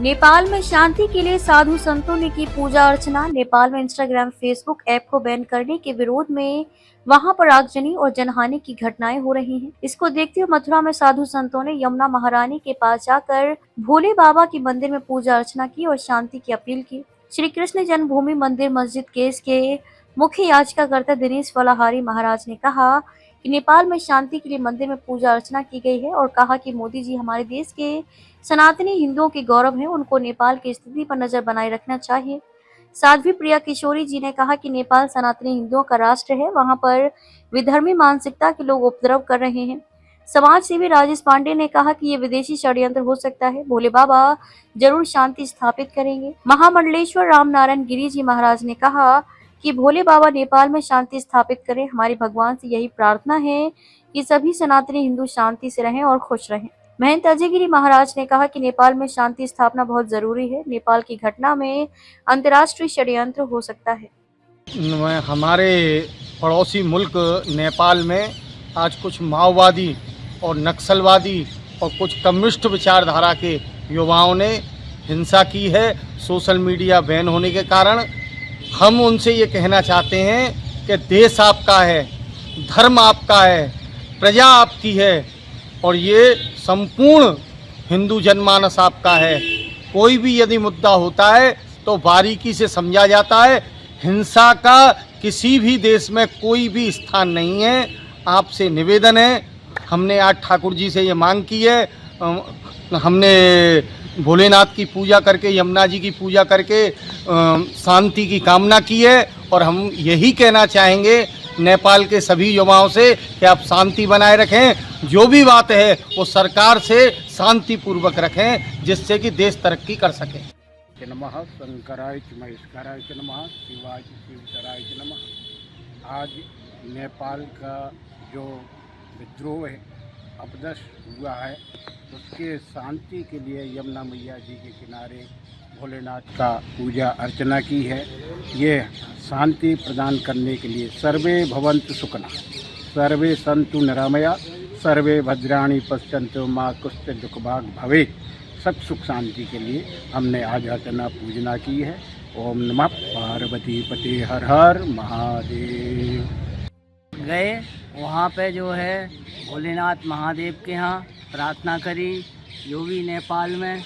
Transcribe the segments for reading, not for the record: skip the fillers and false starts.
नेपाल में शांति के लिए साधु संतों ने की पूजा अर्चना। नेपाल में इंस्टाग्राम फेसबुक ऐप को बैन करने के विरोध में वहां पर आगजनी और जनहानि की घटनाएं हो रही हैं। इसको देखते हुए मथुरा में साधु संतों ने यमुना महारानी के पास जाकर भोले बाबा के मंदिर में पूजा अर्चना की और शांति की अपील की। श्री कृष्ण जन्मभूमि मंदिर मस्जिद केस के मुख्य याचिकाकर्ता दिनेश फलाहारी महाराज ने कहा कि नेपाल में शांति के लिए मंदिर में पूजा अर्चना की गई है और कहा कि मोदी जी हमारे देश के सनातनी हिंदुओं के गौरव हैं, उनको नेपाल की स्थिति पर नजर बनाए रखना चाहिए। साध्वी प्रिया किशोरी जी ने कहा कि नेपाल सनातनी हिंदुओं का राष्ट्र है, वहां पर विधर्मी मानसिकता के लोग उपद्रव कर रहे हैं। समाज सेवी राजेश पांडे ने कहा कि ये विदेशी षड्यंत्र हो सकता है, भोले बाबा जरूर शांति स्थापित करेंगे। महामंडलेश्वर रामनारायण गिरी जी महाराज ने कहा कि भोले बाबा नेपाल में शांति स्थापित करें। हमारे भगवान से यही प्रार्थना है कि सभी सनातनी हिंदू शांति से रहें और खुश रहें। महंत अजय गिरी महाराज ने कहा कि नेपाल में शांति स्थापना बहुत जरूरी है। नेपाल की घटना में अंतर्राष्ट्रीय षड्यंत्र हो सकता है। हमारे पड़ोसी मुल्क नेपाल में आज कुछ माओवादी और नक्सलवादी और कुछ कम्युनिस्ट विचारधारा के युवाओं ने हिंसा की है। सोशल मीडिया बैन होने के कारण हम उनसे ये कहना चाहते हैं कि देश आपका है, धर्म आपका है, प्रजा आपकी है और ये संपूर्ण हिंदू जनमानस आपका है। कोई भी यदि मुद्दा होता है तो बारीकी से समझा जाता है। हिंसा का किसी भी देश में कोई भी स्थान नहीं है। आपसे निवेदन है, हमने आज ठाकुर जी से ये मांग की है, हमने भोलेनाथ की पूजा करके, यमुना जी की पूजा करके शांति की कामना की है और हम यही कहना चाहेंगे नेपाल के सभी युवाओं से कि आप शांति बनाए रखें। जो भी बात है वो सरकार से शांतिपूर्वक रखें जिससे कि देश तरक्की कर सके। नमः शंकराय च महेश्वराय च नमः शिवाय शिवतराय च नमः। आज नेपाल का जो विद्रोह है, अपदश हुआ है, उसके शांति के लिए यमुना मैया जी के किनारे भोलेनाथ का पूजा अर्चना की है। ये शांति प्रदान करने के लिए सर्वे भवन्तु सुखिनः, सर्वे सन्तु निरामया, सर्वे भद्राणि पश्यन्तु मा कश्चित् दुःखभाग् भवेत्। सब सुख शांति के लिए हमने आज अर्चना पूजना की है। ओम नमः पार्वती पते हर हर महादेव। गए वहाँ पे जो है भोलेनाथ महादेव के यहाँ प्रार्थना करी। जो भी नेपाल में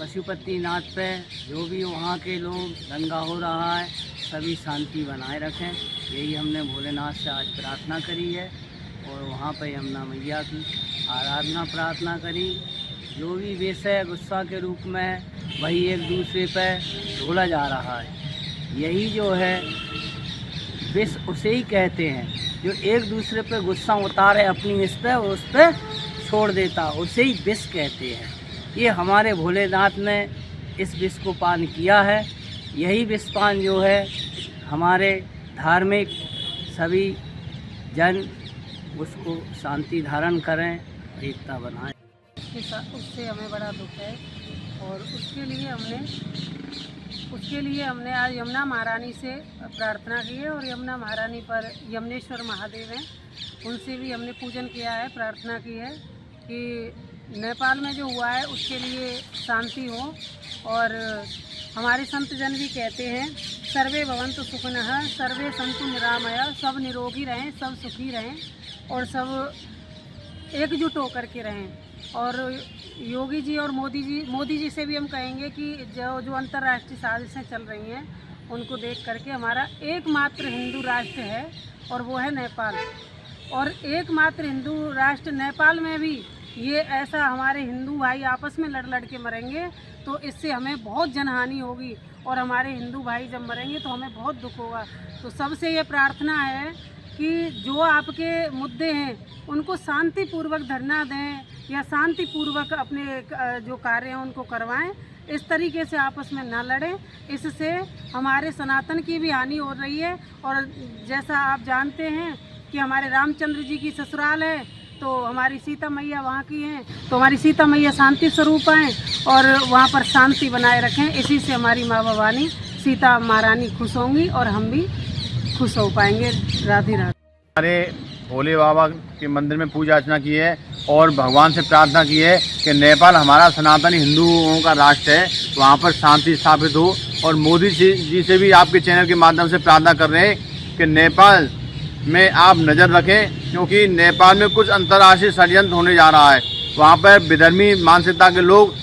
पशुपतिनाथ पे जो भी वहाँ के लोग दंगा हो रहा है, सभी शांति बनाए रखें, यही हमने भोलेनाथ से आज प्रार्थना करी है। और वहाँ पे यमुना मैया की आराधना प्रार्थना करी। जो भी विषय गुस्सा के रूप में है वही एक दूसरे पे ढोला जा रहा है। यही जो है विष उसे ही कहते हैं जो एक दूसरे पे गुस्सा उतारे अपनी इस पे और उस पे छोड़ देता, उसे ही विष कहते हैं। ये हमारे भोलेनाथ ने इस विष को पान किया है। यही विष पान जो है हमारे धार्मिक सभी जन उसको शांति धारण करें, एकता बनाएं। उससे हमें बड़ा दुख है और उसके लिए हमने आज यमुना महारानी से प्रार्थना की है और यमुना महारानी पर यमुनेश्वर महादेव हैं, उनसे भी हमने पूजन किया है, प्रार्थना की है कि नेपाल में जो हुआ है उसके लिए शांति हो। और हमारे संत जन भी कहते हैं सर्वे भवन्तु सुखिनः, सर्वे सन्तु निरामया, सब निरोगी रहें, सब सुखी रहें और सब एकजुट होकर के रहें। और योगी जी और मोदी जी से भी हम कहेंगे कि जो अंतर्राष्ट्रीय साजिशें चल रही हैं उनको देख करके हमारा एकमात्र हिंदू राष्ट्र है और वो है नेपाल। और एकमात्र हिंदू राष्ट्र नेपाल में भी ये ऐसा हमारे हिंदू भाई आपस में लड़ के मरेंगे तो इससे हमें बहुत जनहानि होगी और हमारे हिंदू भाई जब मरेंगे तो हमें बहुत दुख होगा। तो सबसे ये प्रार्थना है कि जो आपके मुद्दे हैं उनको शांतिपूर्वक धरना दें या शांतिपूर्वक अपने जो कार्य हैं उनको करवाएं। इस तरीके से आपस में ना लड़ें, इससे हमारे सनातन की भी हानि हो रही है। और जैसा आप जानते हैं कि हमारे रामचंद्र जी की ससुराल है तो हमारी सीता मैया वहाँ की हैं, तो हमारी सीता मैया शांति स्वरूप हैं और वहाँ पर शांति बनाए रखें। इसी से हमारी माँ भवानी सीता महारानी खुश होंगी और हम भी खुश हो पाएंगे। राधे राधे। हमारे भोले बाबा के मंदिर में पूजा अर्चना की है और भगवान से प्रार्थना की है कि नेपाल हमारा सनातनी हिंदुओं का राष्ट्र है, वहाँ पर शांति स्थापित हो। और मोदी जी से भी आपके चैनल के माध्यम से प्रार्थना कर रहे हैं कि नेपाल में आप नज़र रखें, क्योंकि नेपाल में कुछ अंतर्राष्ट्रीय षड्यंत्र होने जा रहा है। वहाँ पर विधर्मी मानसिकता के लोग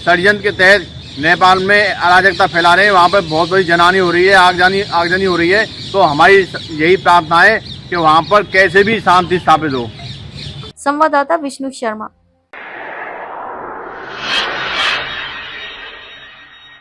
षड्यंत्र के तहत नेपाल में अराजकता फैला रहे हैं। वहाँ पर बहुत बड़ी जनहानि हो रही है, आगजनी हो रही है। तो हमारी यही प्रार्थना है कि वहाँ पर कैसे भी शांति स्थापित हो। संवाददाता विष्णु शर्मा।